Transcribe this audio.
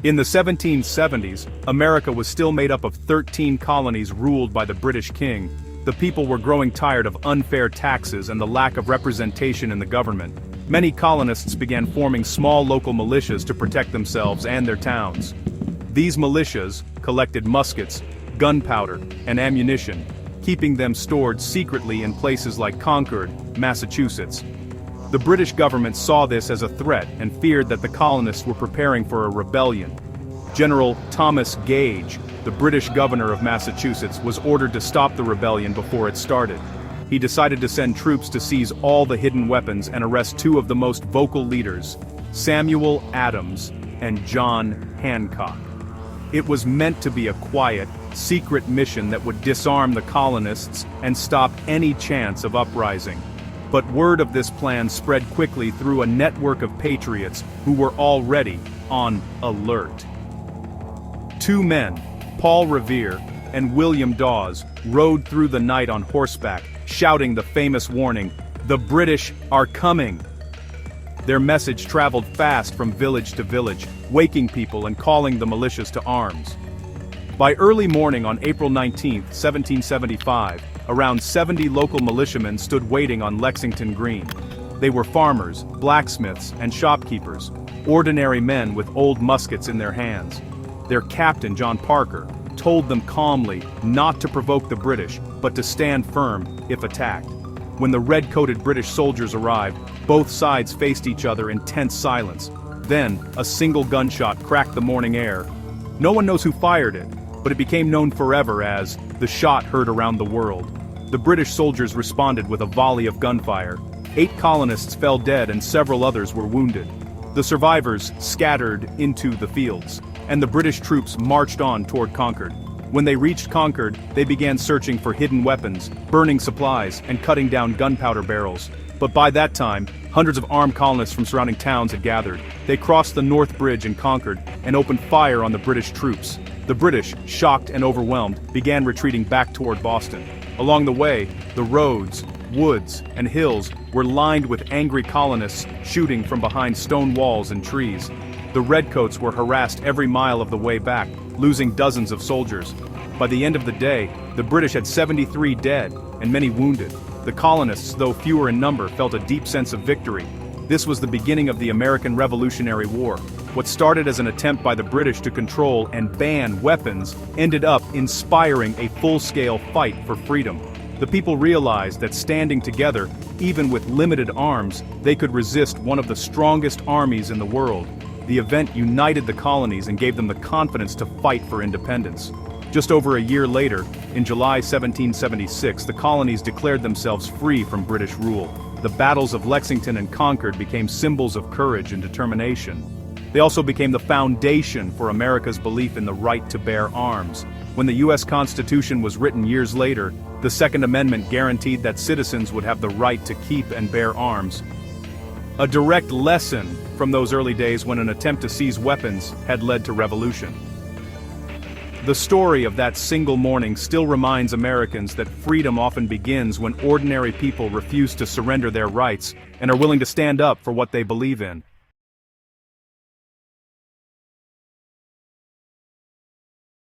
In the 1770s, America was still made up of 13 colonies ruled by the British king. The people were growing tired of unfair taxes and the lack of representation in the government. Many colonists began forming small local militias to protect themselves and their towns. These militias collected muskets, gunpowder, and ammunition, keeping them stored secretly in places like Concord, Massachusetts. The British government saw this as a threat and feared that the colonists were preparing for a rebellion. General Thomas Gage, the British governor of Massachusetts, was ordered to stop the rebellion before it started. He decided to send troops to seize all the hidden weapons and arrest two of the most vocal leaders, Samuel Adams and John Hancock. It was meant to be a quiet, secret mission that would disarm the colonists and stop any chance of uprising. But word of this plan spread quickly through a network of patriots who were already on alert. Two men, Paul Revere and William Dawes, rode through the night on horseback, shouting the famous warning, "The British are coming!" Their message traveled fast from village to village, waking people and calling the militias to arms. By early morning on April 19, 1775, around 70 local militiamen stood waiting on Lexington Green. They were farmers, blacksmiths, and shopkeepers, ordinary men with old muskets in their hands. Their captain, John Parker, told them calmly not to provoke the British, but to stand firm if attacked. When the red-coated British soldiers arrived, both sides faced each other in tense silence. Then, a single gunshot cracked the morning air. No one knows who fired it, but it became known forever as the shot heard around the world. The British soldiers responded with a volley of gunfire. 8 colonists fell dead and several others were wounded. The survivors scattered into the fields, and the British troops marched on toward Concord. When they reached Concord, they began searching for hidden weapons, burning supplies, and cutting down gunpowder barrels. But by that time, hundreds of armed colonists from surrounding towns had gathered. They crossed the North Bridge in Concord and opened fire on the British troops. The British, shocked and overwhelmed, began retreating back toward Boston. Along the way, the roads, woods, and hills were lined with angry colonists shooting from behind stone walls and trees. The redcoats were harassed every mile of the way back, losing dozens of soldiers. By the end of the day, the British had 73 dead and many wounded. The colonists, though fewer in number, felt a deep sense of victory. This was the beginning of the American Revolutionary War. What started as an attempt by the British to control and ban weapons ended up inspiring a full-scale fight for freedom. The people realized that standing together, even with limited arms, they could resist one of the strongest armies in the world. The event united the colonies and gave them the confidence to fight for independence. Just over a year later, in July 1776, the colonies declared themselves free from British rule. The battles of Lexington and Concord became symbols of courage and determination. They also became the foundation for America's belief in the right to bear arms. When the U.S. Constitution was written years later, the Second Amendment guaranteed that citizens would have the right to keep and bear arms. A direct lesson from those early days when an attempt to seize weapons had led to revolution. The story of that single morning still reminds Americans that freedom often begins when ordinary people refuse to surrender their rights and are willing to stand up for what they believe in.